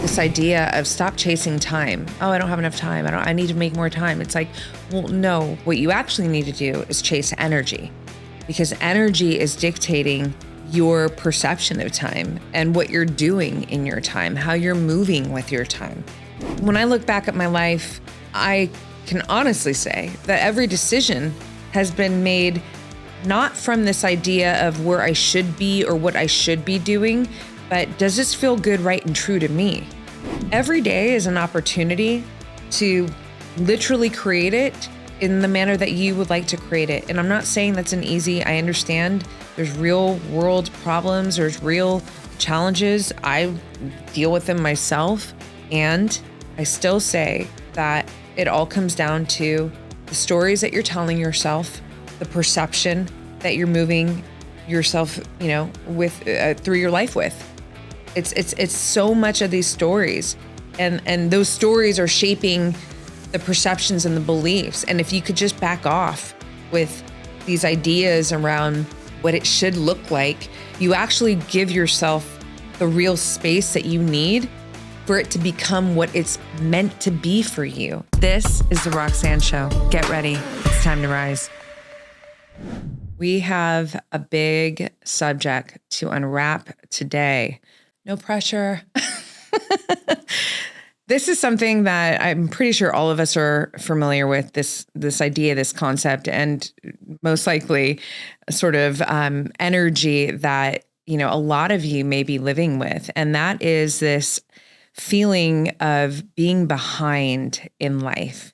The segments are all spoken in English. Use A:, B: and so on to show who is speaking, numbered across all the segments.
A: this idea of stop chasing time. Oh, I don't have enough time. I need to make more time. It's like, well, no, what you actually need to do is chase energy, because energy is dictating your perception of time and what you're doing in your time, how you're moving with your time. When I look back at my life, I can honestly say that every decision has been made not from this idea of where I should be or what I should be doing, but does this feel good, right, and true to me? Every day is an opportunity to literally create it in the manner that you would like to create it. And I'm not saying that's an easy, I understand there's real world problems, there's real challenges. I deal with them myself. And I still say that it all comes down to the stories that you're telling yourself, the perception that you're moving yourself, with through your life with. It's so much of these stories, and those stories are shaping the perceptions and the beliefs. And if you could just back off with these ideas around what it should look like, you actually give yourself the real space that you need for it to become what it's meant to be for you. This is the Roxanne Show. Get ready. It's time to rise. We have a big subject to unwrap today. No pressure. This is something that I'm pretty sure all of us are familiar with, this idea, this concept, and most likely sort of energy that, a lot of you may be living with. And that is this feeling of being behind in life.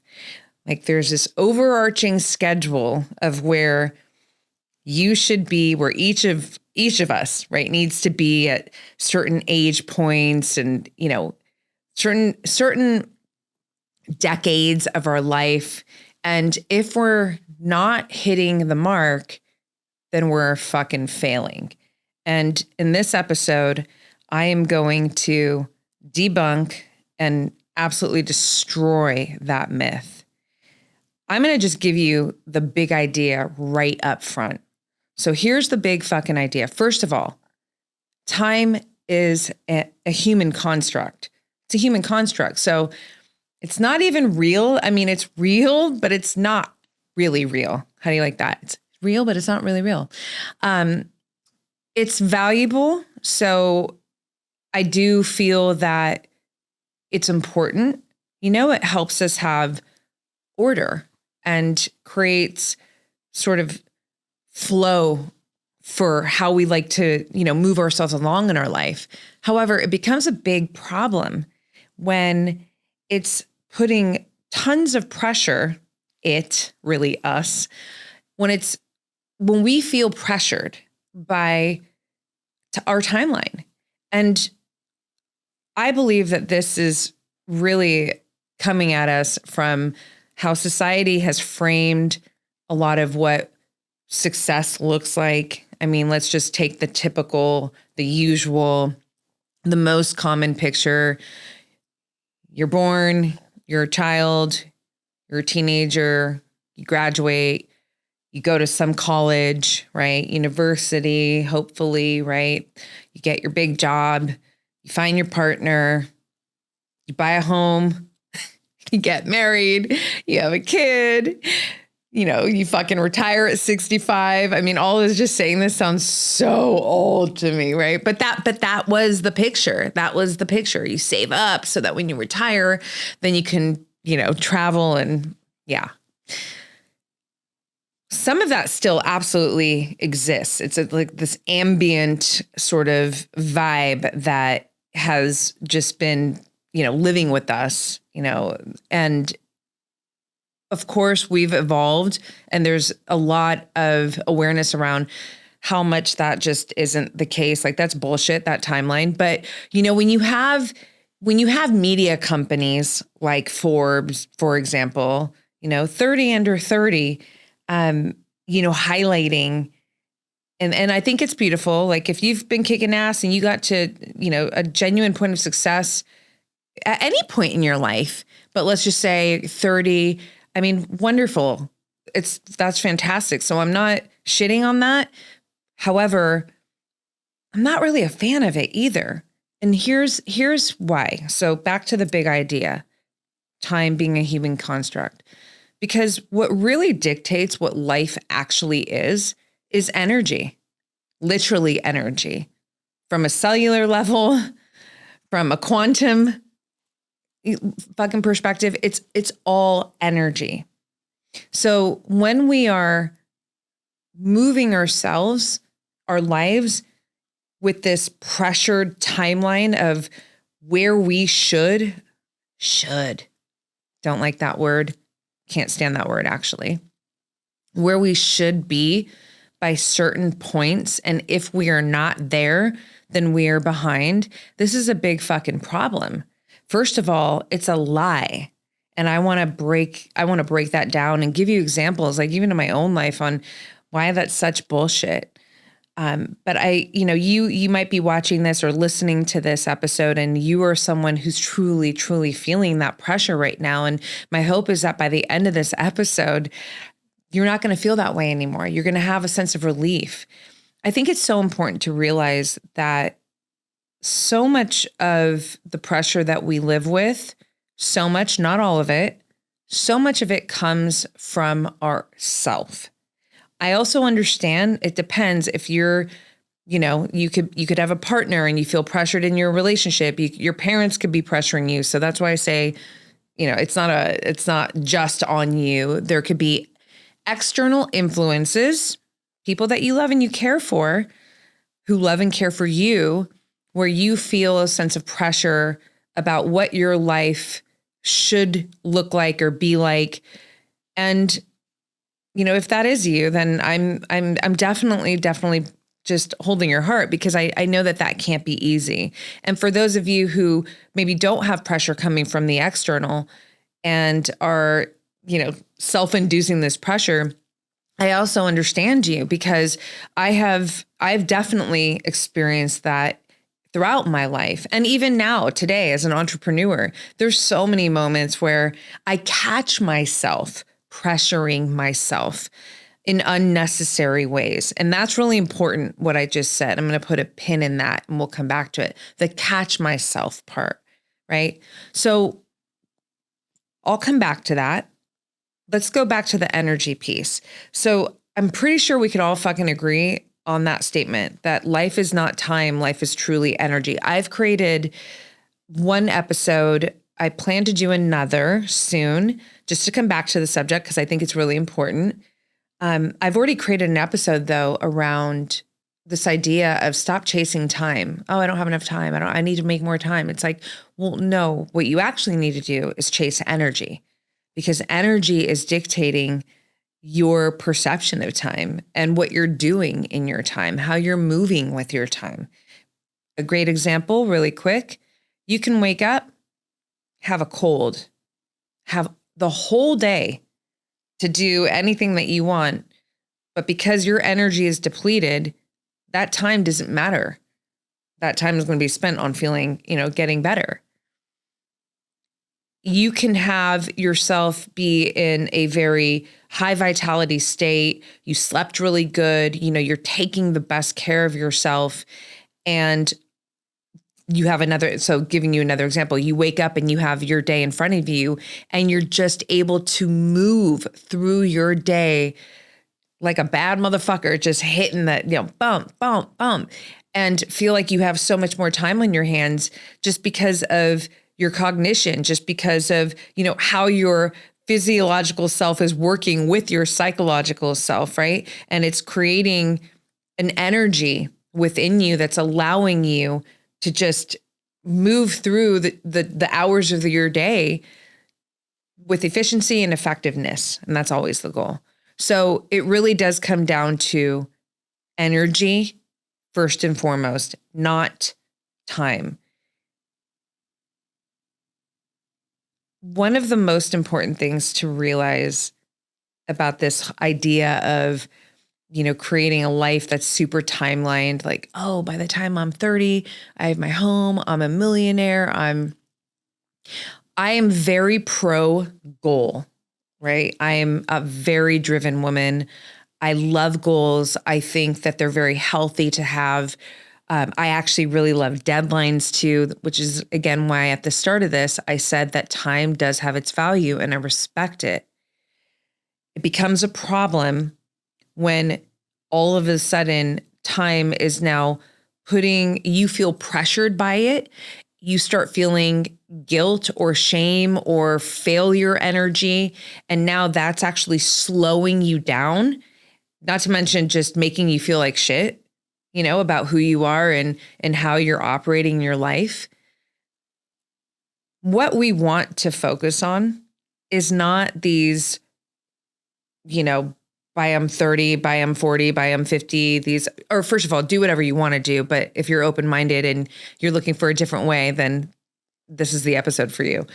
A: Like there's this overarching schedule of where you should be, where each of us, right, needs to be at certain age points and, certain decades of our life. And if we're not hitting the mark, then we're fucking failing. And in this episode, I am going to debunk and absolutely destroy that myth. I'm going to just give you the big idea right up front. So here's the big fucking idea. First of all, time is a human construct. It's a human construct. So it's not even real. I mean, it's real, but it's not really real. How do you like that? It's real, but it's not really real. It's valuable. So I do feel that it's important. It helps us have order and creates sort of flow for how we like to, move ourselves along in our life. However, it becomes a big problem when it's putting tons of pressure, us, when we feel pressured by our timeline. And I believe that this is really coming at us from how society has framed a lot of what success looks like. I mean, let's just take the typical, the usual, the most common picture. You're born, you're a child, you're a teenager, you graduate, you go to some college, right? University, hopefully, right? You get your big job, you find your partner, you buy a home, you get married, you have a kid, you fucking retire at 65. I mean, all is just saying this sounds so old to me, right? But that was the picture. That was the picture. You save up so that when you retire, then you can, travel and yeah. Some of that still absolutely exists. It's like this ambient sort of vibe that has just been, living with us, and of course, we've evolved, and there's a lot of awareness around how much that just isn't the case. Like that's bullshit, that timeline. But when you have media companies like Forbes, for example, 30 under 30, highlighting, and I think it's beautiful. Like if you've been kicking ass and you got to, a genuine point of success at any point in your life, but let's just say 30. I mean, wonderful. That's fantastic. So I'm not shitting on that. However, I'm not really a fan of it either. And here's why. So back to the big idea, time being a human construct. Because what really dictates what life actually is energy, literally energy. From a cellular level, from a quantum fucking perspective, it's all energy. So when we are moving ourselves, our lives with this pressured timeline of where we should, don't like that word, can't stand that word actually, where we should be by certain points. And if we are not there, then we are behind. This is a big fucking problem. First of all, it's a lie. And I want to break that down and give you examples, like even in my own life, on why that's such bullshit. But you might be watching this or listening to this episode, and you are someone who's truly, truly feeling that pressure right now. And my hope is that by the end of this episode, you're not going to feel that way anymore. You're going to have a sense of relief. I think it's so important to realize that so much of the pressure that we live with, so much, not all of it, so much of it comes from ourself. I also understand it depends if you're, you could have a partner and you feel pressured in your relationship. Your parents could be pressuring you. So that's why I say, it's not just on you. There could be external influences, people that you love and you care for, who love and care for you, where you feel a sense of pressure about what your life should look like or be like. And, if that is you, then I'm definitely just holding your heart, because I know that can't be easy. And for those of you who maybe don't have pressure coming from the external and are, self-inducing this pressure, I also understand you, because I've definitely experienced that throughout my life. And even now, today, as an entrepreneur, there's so many moments where I catch myself pressuring myself in unnecessary ways. And that's really important, what I just said. I'm going to put a pin in that and we'll come back to it. The catch myself part, right? So I'll come back to that. Let's go back to the energy piece. So I'm pretty sure we could all fucking agree on that statement that life is not time, life is truly energy. I've created one episode. I plan to do another soon, just to come back to the subject, because I think it's really important. I've already created an episode though around this idea of stop chasing time. Oh, I don't have enough time. I need to make more time. It's like, well, no, what you actually need to do is chase energy, because energy is dictating your perception of time and what you're doing in your time, how you're moving with your time. A great example, really quick, you can wake up, have a cold, have the whole day to do anything that you want. But because your energy is depleted, that time doesn't matter. That time is going to be spent on feeling, getting better. You can have yourself be in a very high vitality state. You slept really good. You're taking the best care of yourself. And you have giving you another example, you wake up and you have your day in front of you and you're just able to move through your day like a bad motherfucker, just hitting that, bump, bump, bump, and feel like you have so much more time on your hands just because of your cognition, just because of, how your physiological self is working with your psychological self, right? And it's creating an energy within you that's allowing you to just move through the hours of your day with efficiency and effectiveness. And that's always the goal. So it really does come down to energy first and foremost, not time. One of the most important things to realize about this idea of, creating a life that's super timelined, like, oh, by the time I'm 30, I have my home, I'm a millionaire, I am very pro goal, right? I am a very driven woman. I love goals. I think that they're very healthy to have. I actually really love deadlines too, which is again why at the start of this, I said that time does have its value and I respect it. It becomes a problem when all of a sudden time is now you feel pressured by it. You start feeling guilt or shame or failure energy. And now that's actually slowing you down, not to mention just making you feel like shit, about who you are and how you're operating your life. What we want to focus on is not these, by I'm 30, by I'm 40, by I'm 50, or first of all, do whatever you want to do. But if you're open-minded and you're looking for a different way, then this is the episode for you.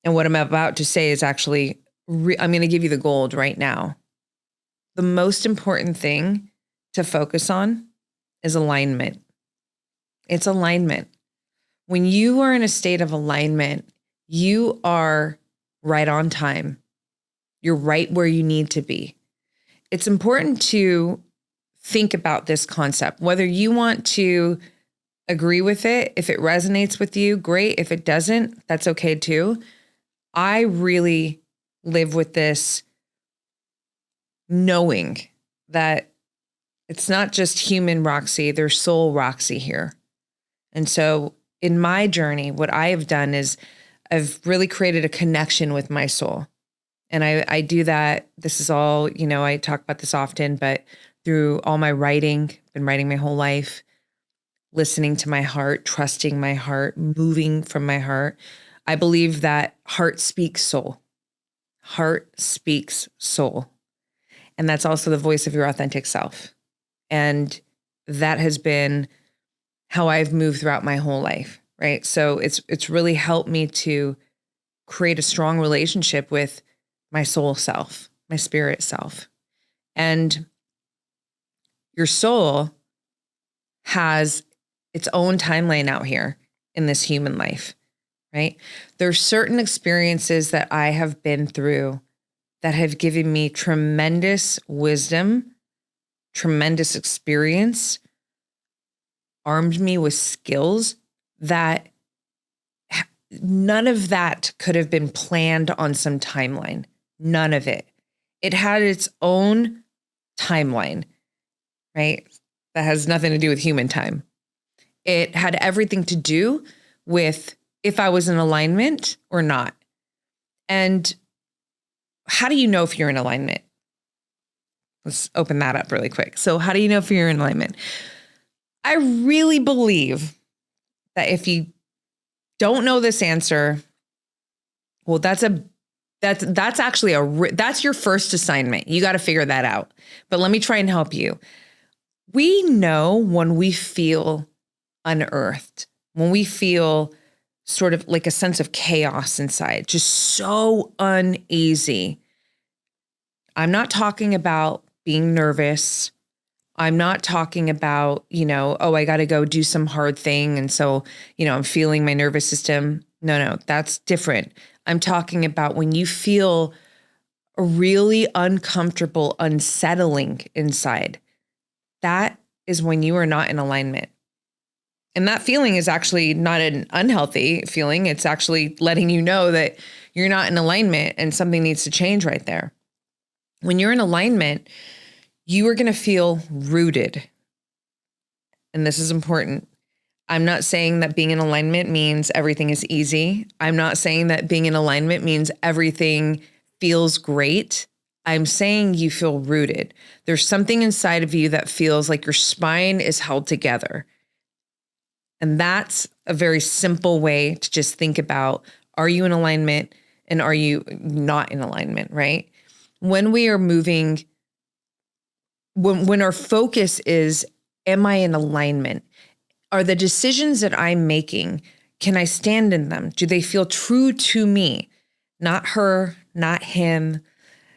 A: And what I'm about to say is actually, I'm going to give you the gold right now. The most important thing to focus on is alignment. It's alignment. When you are in a state of alignment, you are right on time. You're right where you need to be. It's important to think about this concept, whether you want to agree with it. If it resonates with you, great. If it doesn't, that's okay too. I really live with this knowing that it's not just human Roxy, there's soul Roxy here. And so in my journey, what I have done is I've really created a connection with my soul. And I do that. This is all, I talk about this often, but through all my writing, been writing my whole life, listening to my heart, trusting my heart, moving from my heart. I believe that heart speaks soul. Heart speaks soul. And that's also the voice of your authentic self. And that has been how I've moved throughout my whole life, right? So it's really helped me to create a strong relationship with my soul self, my spirit self. And your soul has its own timeline out here in this human life, right? There's certain experiences that I have been through that have given me tremendous wisdom, tremendous experience, armed me with skills that none of that could have been planned on some timeline. None of it. It had its own timeline, right? That has nothing to do with human time. It had everything to do with if I was in alignment or not. And how do you know if you're in alignment? Let's open that up really quick. So how do you know if you're in alignment? I really believe that if you don't know this answer, well, that's actually that's your first assignment. You got to figure that out. But let me try and help you. We know when we feel unearthed, when we feel sort of like a sense of chaos inside, just so uneasy. I'm not talking about being nervous. I'm not talking about, I got to go do some hard thing. And so, I'm feeling my nervous system. No, that's different. I'm talking about when you feel really uncomfortable, unsettling inside. That is when you are not in alignment. And that feeling is actually not an unhealthy feeling. It's actually letting you know that you're not in alignment and something needs to change right there. When you're in alignment, you are going to feel rooted. And this is important. I'm not saying that being in alignment means everything is easy. I'm not saying that being in alignment means everything feels great. I'm saying you feel rooted. There's something inside of you that feels like your spine is held together. And that's a very simple way to just think about, are you in alignment and are you not in alignment, right? When we are moving, when our focus is, am I in alignment? Are the decisions that I'm making, can I stand in them? Do they feel true to me? Not her, not him,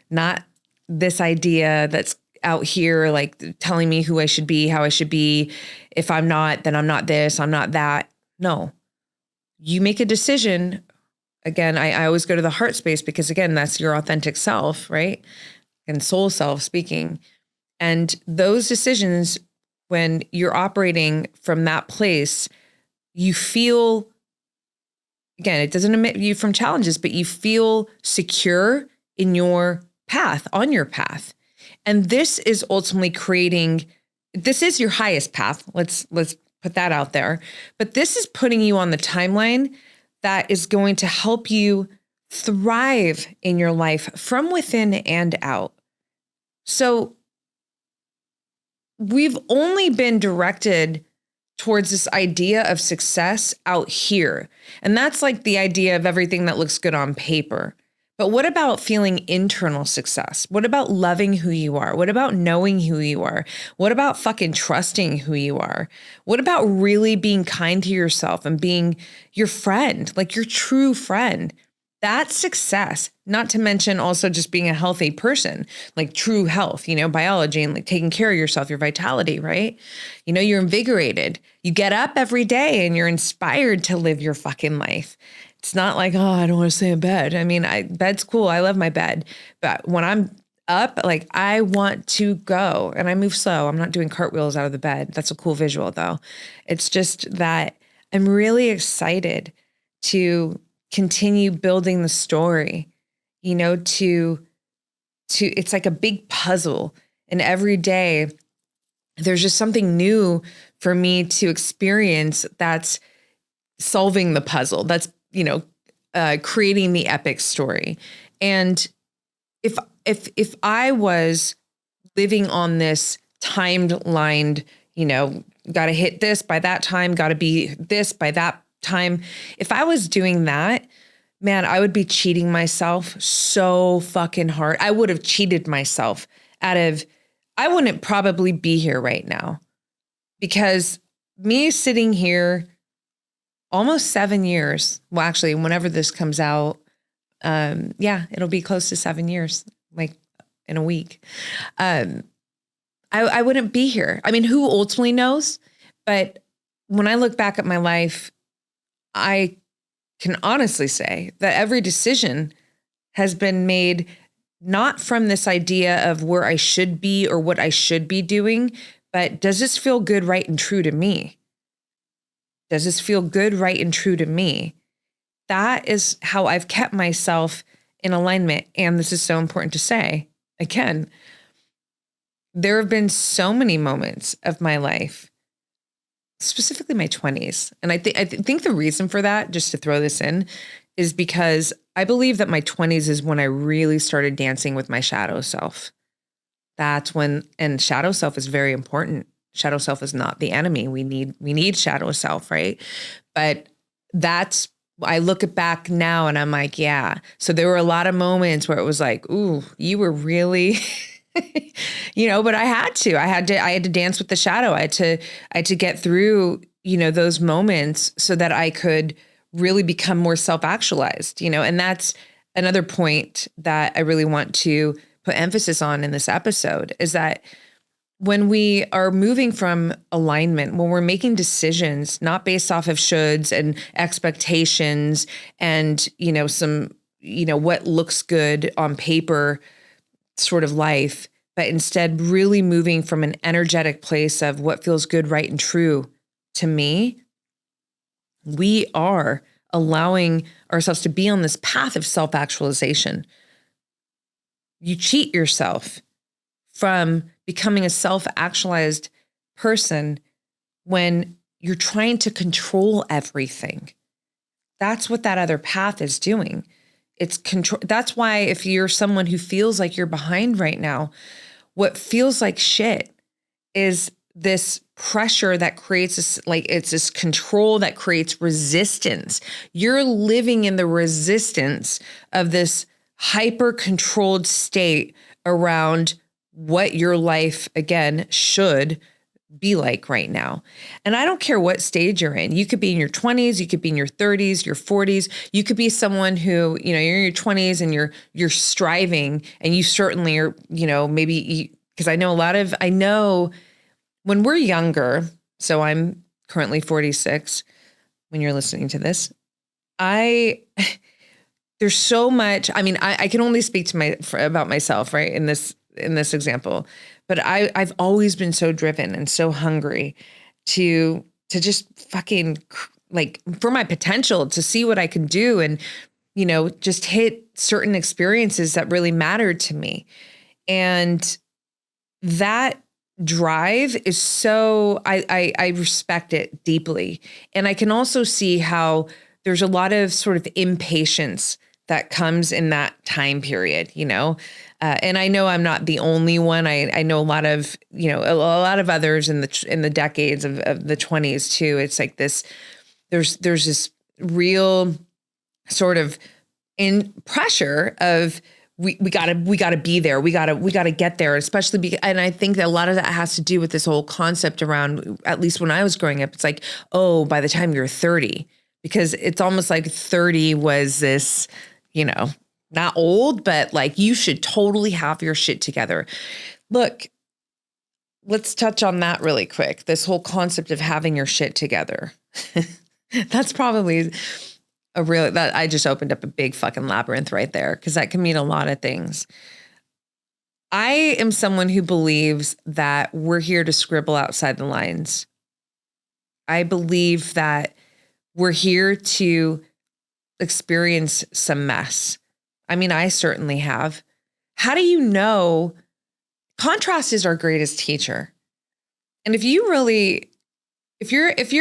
A: not this idea that's out here like telling me who I should be, how I should be. If I'm not, then I'm not this, I'm not that. No, you make a decision. Again, I always go to the heart space because again, that's your authentic self, right? And soul self speaking. And those decisions when you're operating from that place, you feel, again, it doesn't omit you from challenges, but you feel secure in your path, on your path. And this is ultimately this is your highest path. Let's put that out there. But this is putting you on the timeline that is going to help you thrive in your life from within and out. So we've only been directed towards this idea of success out here. And that's like the idea of everything that looks good on paper. But what about feeling internal success? What about loving who you are? What about knowing who you are? What about fucking trusting who you are? What about really being kind to yourself and being your friend, like your true friend? That's success, not to mention also just being a healthy person, like true health, biology and like taking care of yourself, your vitality, right? You're invigorated. You get up every day and you're inspired to live your fucking life. It's not like, oh, I don't want to stay in bed. I mean, bed's cool. I love my bed. But when I'm up, like I want to go and I move slow. I'm not doing cartwheels out of the bed. That's a cool visual though. It's just that I'm really excited to continue building the story, to it's like a big puzzle. And every day there's just something new for me to experience that's solving the puzzle. That's, creating the epic story. And if I was living on this timeline, got to hit this by that time, got to be this by that time. If I was doing that, man, I would be cheating myself so fucking hard. I would have cheated myself I wouldn't probably be here right now, because me sitting here almost 7 years. Well, actually, whenever this comes out, it'll be close to 7 years, like in a week. I wouldn't be here. I mean, who ultimately knows? But when I look back at my life, I can honestly say that every decision has been made not from this idea of where I should be or what I should be doing, but does this feel good, right, and true to me? Does this feel good, right, and true to me? That is how I've kept myself in alignment. And this is so important to say. Again, there have been so many moments of my life, specifically my 20s. And I think the reason for that, just to throw this in, is because I believe that my 20s is when I really started dancing with my shadow self. That's when, and shadow self is very important. Shadow self is not the enemy. We need shadow self, right? But I look back now and I'm like, yeah. So there were a lot of moments where it was like, ooh, you were really, but I had to dance with the shadow. I had to get through, those moments so that I could really become more self-actualized, and that's another point that I really want to put emphasis on in this episode, is that when we are moving from alignment, when we're making decisions, not based off of shoulds and expectations and, what looks good on paper sort of life, but instead really moving from an energetic place of what feels good, right, and true to me, we are allowing ourselves to be on this path of self-actualization. You cheat yourself from becoming a self-actualized person when you're trying to control everything. That's what that other path is doing. It's control. That's why if you're someone who feels like you're behind right now, what feels like shit is this pressure that creates this, it's this control that creates resistance. You're living in the resistance of this hyper controlled state around what your life, again, should be like right now. And I don't care what stage you're in. You could be in your 20s, you could be in your 30s, your 40s. You could be someone who, you're in your 20s and you're striving, and you certainly are, maybe, because I know when we're younger, so I'm currently 46 when you're listening to this, there's so much, I can only speak to about myself, right? In this example, But I've always been so driven and so hungry to just fucking like for my potential to see what I can do and, just hit certain experiences that really mattered to me. And that drive is so, I respect it deeply. And I can also see how there's a lot of sort of impatience that comes in that time period, and I know I'm not the only one. I know a lot of, a lot of others in the decades of the 20s too. It's like this, there's this real sort of in pressure of we gotta be there. We gotta get there, especially and I think that a lot of that has to do with this whole concept around, at least when I was growing up, it's like, oh, by the time you're 30, because it's almost like 30 was this, not old, but like you should totally have your shit together. Look, let's touch on that really quick. This whole concept of having your shit together. That's probably that I just opened up a big fucking labyrinth right there, because that can mean a lot of things. I am someone who believes that we're here to scribble outside the lines. I believe that we're here to experience some mess. I mean, I certainly have. How do you know? Contrast is our greatest teacher. And if you're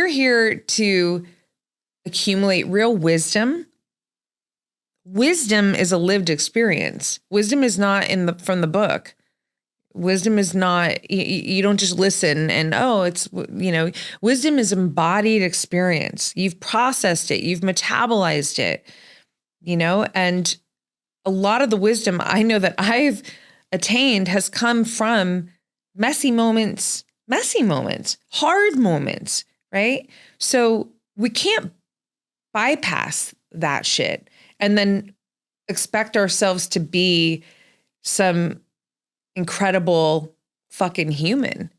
A: here to accumulate real wisdom is a lived experience. Wisdom is not from the book. Wisdom is not, you don't just listen and, wisdom is embodied experience. You've processed it, you've metabolized it, and a lot of the wisdom I know that I've attained has come from messy moments, hard moments, right? So we can't bypass that shit and then expect ourselves to be some incredible fucking human.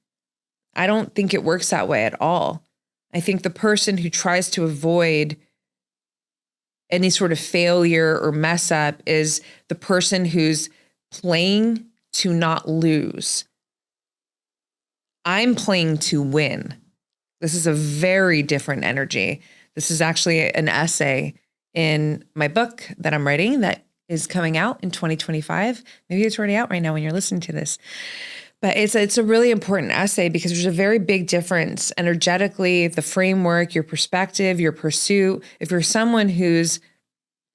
A: I don't think it works that way at all. I think the person who tries to avoid any sort of failure or mess up is the person who's playing to not lose. I'm playing to win. This is a very different energy. This is actually an essay in my book that I'm writing that is coming out in 2025. Maybe it's already out right now when you're listening to this. But it's a really important essay because there's a very big difference energetically, the framework, your perspective, your pursuit. If you're someone who's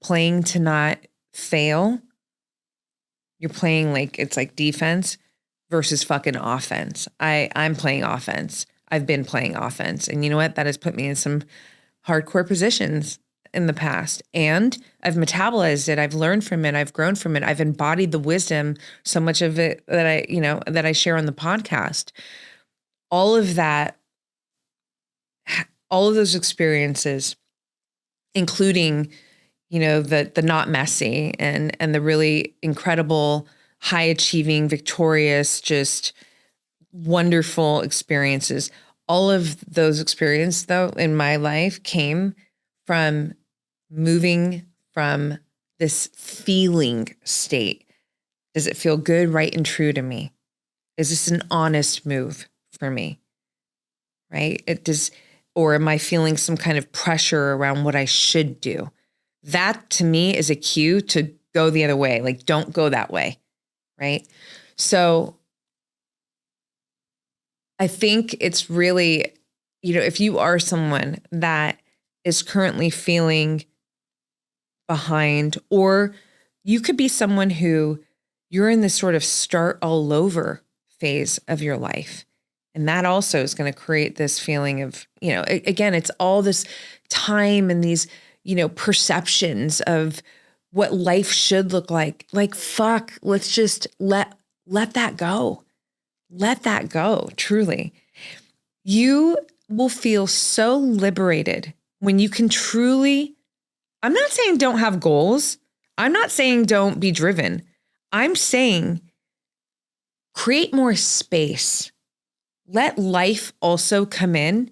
A: playing to not fail, you're playing like it's like defense versus fucking offense. I'm playing offense. I've been playing offense. And you know what? That has put me in some hardcore positions in the past. And I've metabolized it. I've learned from it. I've grown from it. I've embodied the wisdom, so much of it that I share on the podcast. All of that, all of those experiences, including, the not messy and the really incredible, high achieving, victorious, just wonderful experiences. All of those experiences, though, in my life came from moving from this feeling state. Does it feel good, right, and true to me? Is this an honest move for me? Right? Or am I feeling some kind of pressure around what I should do? That to me is a cue to go the other way. Like, don't go that way. Right? So I think it's really, if you are someone that is currently feeling behind, or you could be someone who you're in this sort of start all over phase of your life. And that also is going to create this feeling of, again, it's all this time and these, perceptions of what life should look like. Like, fuck, let's just let that go. Let that go, truly. You will feel so liberated when you can truly, I'm not saying don't have goals. I'm not saying don't be driven. I'm saying create more space. Let life also come in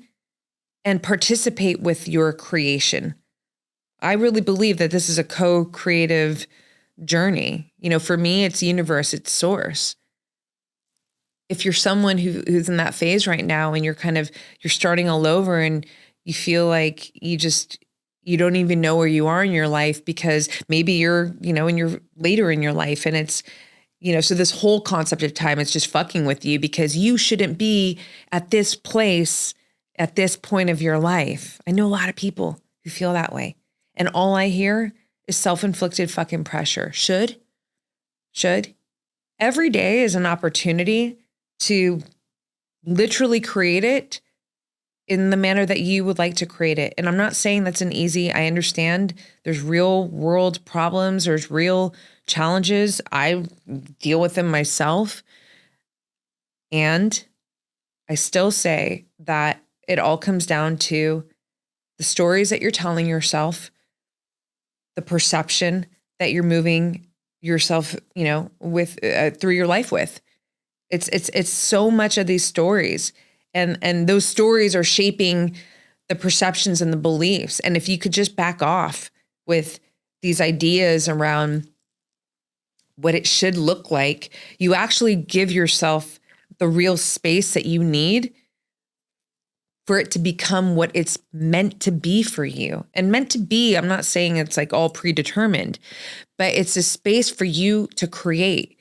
A: and participate with your creation. I really believe that this is a co-creative journey. For me, it's universe, it's source. if you're someone who's in that phase right now and you're starting all over and you feel like you don't even know where you are in your life because maybe you're, and you're later in your life and it's, so this whole concept of time is just fucking with you because you shouldn't be at this place at this point of your life. I know a lot of people who feel that way. And all I hear is self-inflicted fucking pressure. Should. Every day is an opportunity to literally create it in the manner that you would like to create it. And I'm not saying that's an easy, I understand there's real world problems, there's real challenges. I deal with them myself. And I still say that it all comes down to the stories that you're telling yourself, the perception that you're moving yourself, with through your life with. It's so much of these stories, and those stories are shaping the perceptions and the beliefs. And if you could just back off with these ideas around what it should look like, you actually give yourself the real space that you need for it to become what it's meant to be for you. And meant to be, I'm not saying it's like all predetermined, but it's a space for you to create.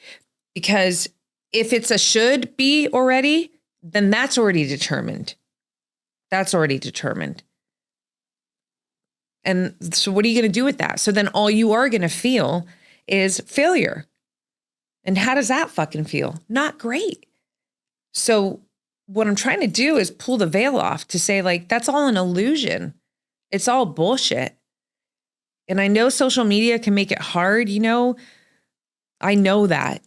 A: Because if it's a should be already, then that's already determined. That's already determined. And so what are you going to do with that? So then all you are going to feel is failure. And how does that fucking feel? Not great. So what I'm trying to do is pull the veil off to say, like, that's all an illusion. It's all bullshit. And I know social media can make it hard, I know that,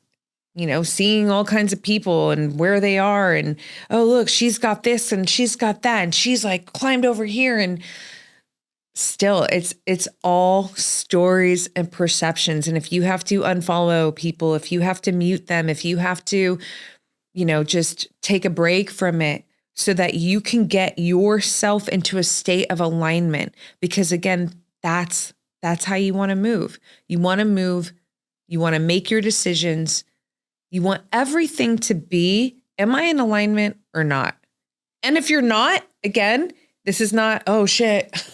A: seeing all kinds of people and where they are and, oh, look, she's got this and she's got that and she's like climbed over here. And still, it's all stories and perceptions. And if you have to unfollow people, if you have to mute them, if you have to, just take a break from it so that you can get yourself into a state of alignment. Because again, that's how you want to move. You want to move. You want to make your decisions. You want everything to be, am I in alignment or not? And if you're not, again, this is not, oh shit,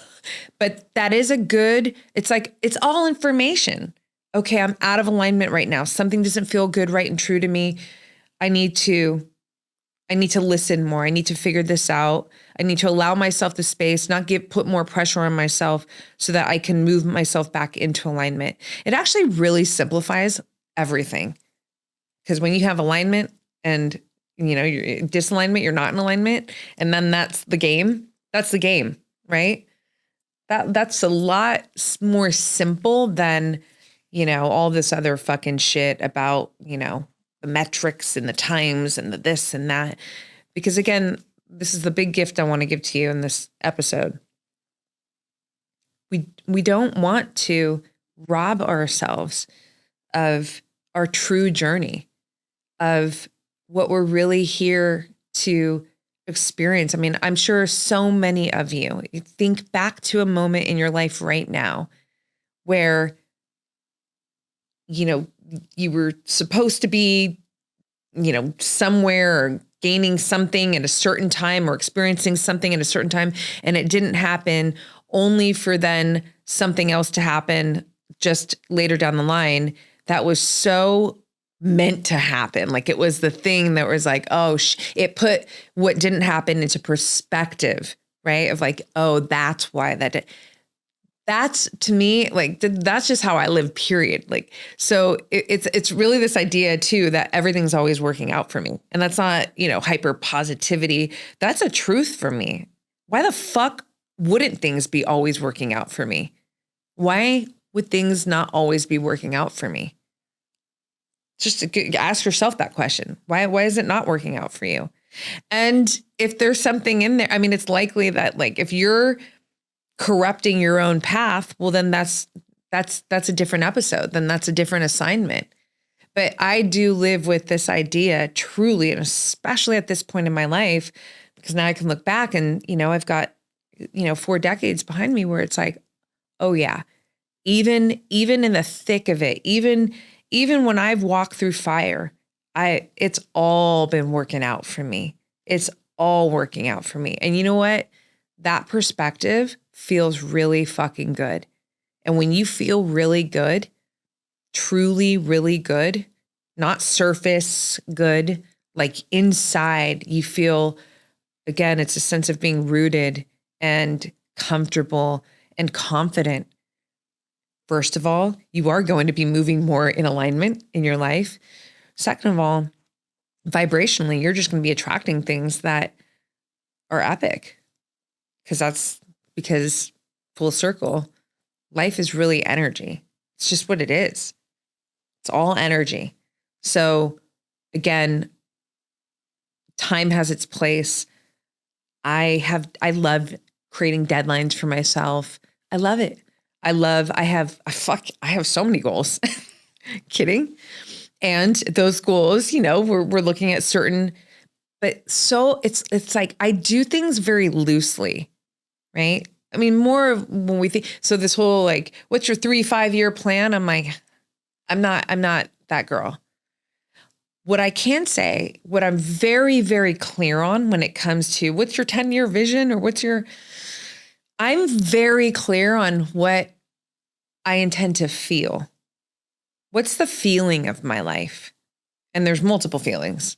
A: but that is it's like, it's all information. Okay, I'm out of alignment right now. Something doesn't feel good, right, and true to me. I need to listen more. I need to figure this out. I need to allow myself the space, not put more pressure on myself so that I can move myself back into alignment. It actually really simplifies everything. Because when you have alignment and, you're disalignment, you're not in alignment, and then that's the game. That's the game, right? That's a lot more simple than, all this other fucking shit about, the metrics and the times and the this and that. Because again, this is the big gift I want to give to you in this episode. We don't want to rob ourselves of our true journey, of what we're really here to experience. I mean, I'm sure so many of you think back to a moment in your life right now where, you were supposed to be, somewhere or gaining something at a certain time or experiencing something at a certain time, and it didn't happen, only for then something else to happen just later down the line that was so meant to happen. Like it was the thing that was like, oh, it put what didn't happen into perspective, right? Of like, oh, that's why that did. That's, to me, like, that's just how I live, period. Like, so it's really this idea too, that everything's always working out for me. And that's not, hyper positivity. That's a truth for me. Why the fuck wouldn't things be always working out for me? Why would things not always be working out for me? Just ask yourself that question. Why is it not working out for you? And if there's something in there, I mean, it's likely that, like, if you're corrupting your own path, well, then that's a different episode. Then that's a different assignment. But I do live with this idea truly, and especially at this point in my life, because now I can look back and, I've got, 4 decades behind me where it's like, oh yeah, even in the thick of it, even when I've walked through fire, It's all been working out for me. It's all working out for me. And you know what? That perspective feels really fucking good. And when you feel really good, truly really good, not surface good, like inside, you feel, again, it's a sense of being rooted and comfortable and confident. First of all, you are going to be moving more in alignment in your life. Second of all, vibrationally, you're just going to be attracting things that are epic, because full circle, life is really energy. It's just what it is. It's all energy. So again, time has its place. I love creating deadlines for myself. I love it. I have so many goals. Kidding. And those goals, we're looking at certain, but so it's like I do things very loosely, right? I mean, more of when we think, so this whole like, what's your 3-5 year plan? I'm like, I'm not that girl. What I can say, what I'm very, very clear on when it comes to what's your 10-year vision or I'm very clear on what I intend to feel. What's the feeling of my life? And there's multiple feelings.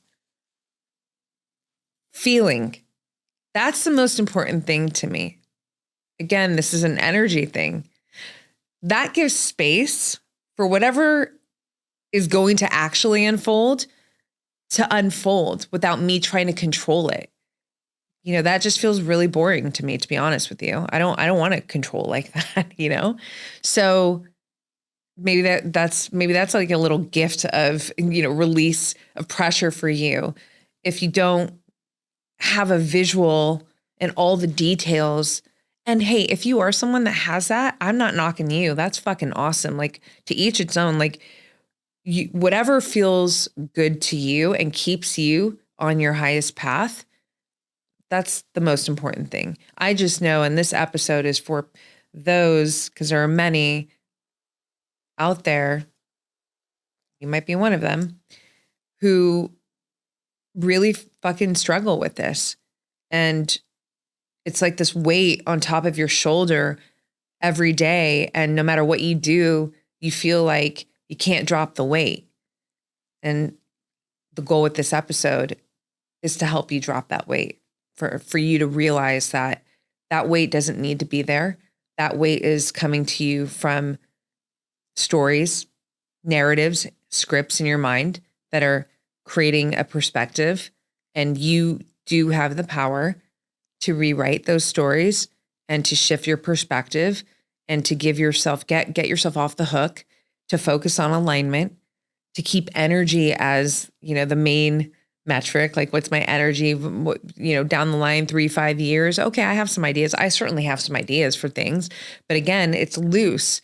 A: Feeling. That's the most important thing to me. Again, this is an energy thing. That gives space for whatever is going to actually unfold to unfold without me trying to control it. That just feels really boring to me, to be honest with you. I don't want to control like that, So maybe that's like a little gift of, release of pressure for you. If you don't have a visual and all the details, and hey, if you are someone that has that, I'm not knocking you. That's fucking awesome. Like, to each its own. Like, whatever feels good to you and keeps you on your highest path, that's the most important thing. I just know, and this episode is for those, because there are many out there, you might be one of them, who really fucking struggle with this. And it's like this weight on top of your shoulder every day. And no matter what you do, you feel like you can't drop the weight. And the goal with this episode is to help you drop that weight, for you to realize that that weight doesn't need to be there. That weight is coming to you from stories, narratives, scripts in your mind that are creating a perspective. And you do have the power to rewrite those stories and to shift your perspective and to give yourself, get yourself off the hook, to focus on alignment, to keep energy as, the main metric. Like, what's my energy, down the line, 3-5 years? Okay, I have some ideas. I certainly have some ideas for things, but again, it's loose.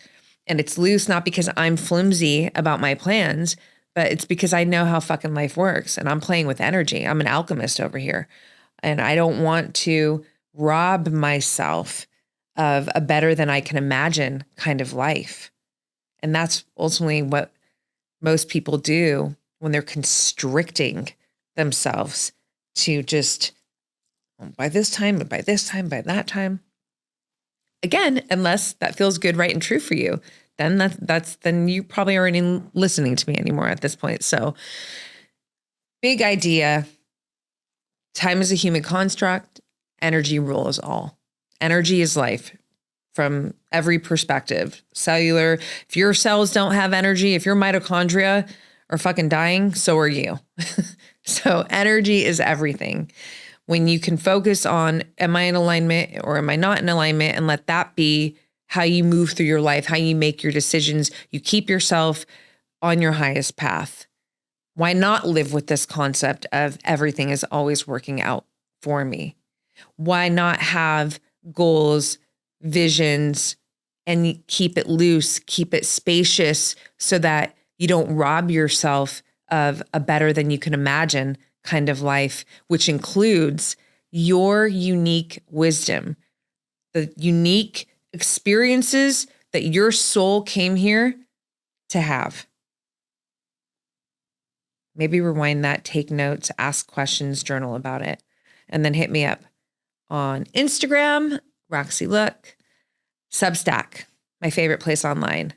A: And it's loose not because I'm flimsy about my plans, but it's because I know how fucking life works and I'm playing with energy. I'm an alchemist over here. And I don't want to rob myself of a better than I can imagine kind of life. And that's ultimately what most people do when they're constricting themselves to just, by this time, by that time. Again, unless that feels good, right, and true for you, then then you probably aren't even listening to me anymore at this point. So, big idea. Time is a human construct. Energy rules all. Energy is life from every perspective. Cellular. If your cells don't have energy, if your mitochondria are fucking dying, so are you. So energy is everything. When you can focus on, am I in alignment or am I not in alignment, and let that be how you move through your life, how you make your decisions, you keep yourself on your highest path. Why not live with this concept of everything is always working out for me? Why not have goals, visions, and keep it loose, keep it spacious so that you don't rob yourself of a better than you can imagine kind of life, which includes your unique wisdom, the unique experiences that your soul came here to have. maybe rewind that, take notes, ask questions, journal about it, and then hit me up on Instagram, Roxy Look, Substack, my favorite place online.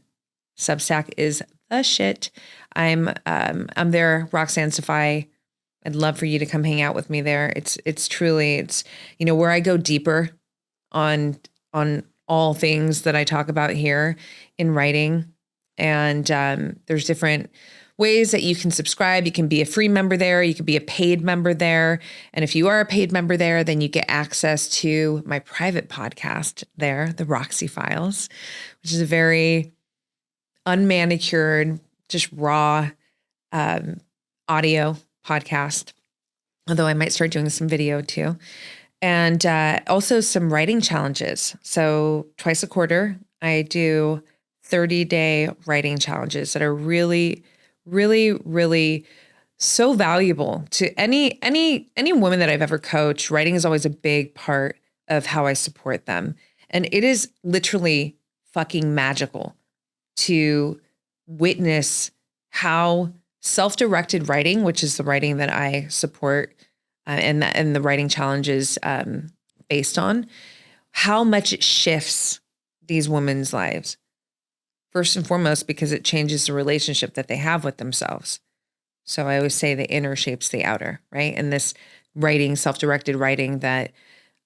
A: Substack is the shit. I'm there, Roxanne Saffaie. I'd love for you to come hang out with me there. It's truly, where I go deeper on all things that I talk about here in writing. And there's different ways that you can subscribe. You can be a free member there. You can be a paid member there. And if you are a paid member there, then you get access to my private podcast there, the Roxy Files, which is a very unmanicured, just raw audio podcast, although I might start doing some video too. And also some writing challenges. So twice a quarter, I do 30-day writing challenges that are really, really, really so valuable to any woman that I've ever coached. Writing is always a big part of how I support them. And it is literally fucking magical to witness how self-directed writing, which is the writing that I support and the writing challenges based on, how much it shifts these women's lives. First and foremost, because it changes the relationship that they have with themselves. So I always say the inner shapes the outer, right? And this writing, self-directed writing that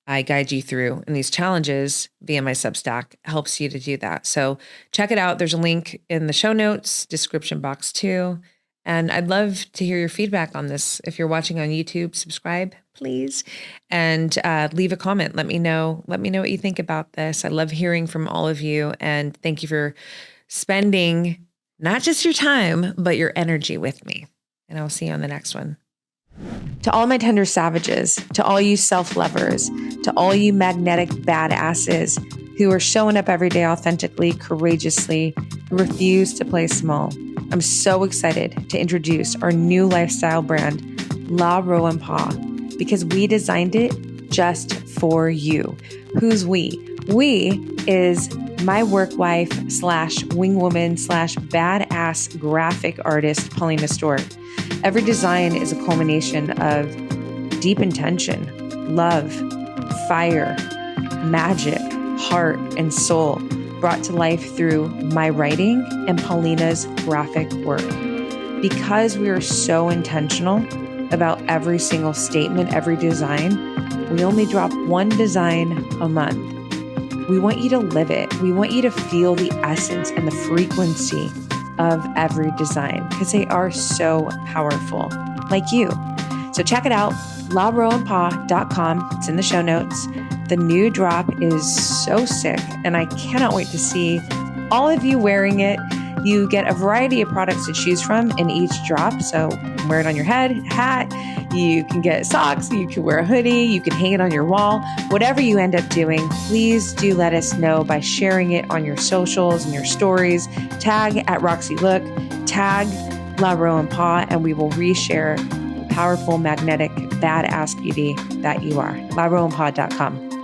A: I guide you through in these challenges via my Substack helps you to do that. So check it out. There's a link in the show notes, description box too. And I'd love to hear your feedback on this. If you're watching on YouTube, subscribe, please, and leave a comment. Let me know what you think about this. I love hearing from all of you. And thank you for spending not just your time, but your energy with me. And I'll see you on the next one. To all my tender savages, to all you self-lovers, to all you magnetic badasses who are showing up every day authentically, courageously, who refuse to play small, I'm so excited to introduce our new lifestyle brand, La Rowan Pa, because we designed it just for you. Who's we? We is my work wife / wingwoman / badass graphic artist, Paulina Stewart. Every design is a culmination of deep intention, love, fire, magic, heart, and soul brought to life through my writing and Paulina's graphic work. Because we are so intentional about every single statement, every design, we only drop one design a month. We want you to live it. We want you to feel the essence and the frequency of every design because they are so powerful, like you. So check it out, larowanpa.com. It's in the show notes. The new drop is so sick, and I cannot wait to see all of you wearing it. You get a variety of products to choose from in each drop. So wear it on your head, hat. You can get socks. You can wear a hoodie. You can hang it on your wall. Whatever you end up doing, please do let us know by sharing it on your socials and your stories. Tag at Roxy Look, tag La Rowan Pa, and we will reshare the powerful, magnetic, badass beauty that you are. larowanpa.com.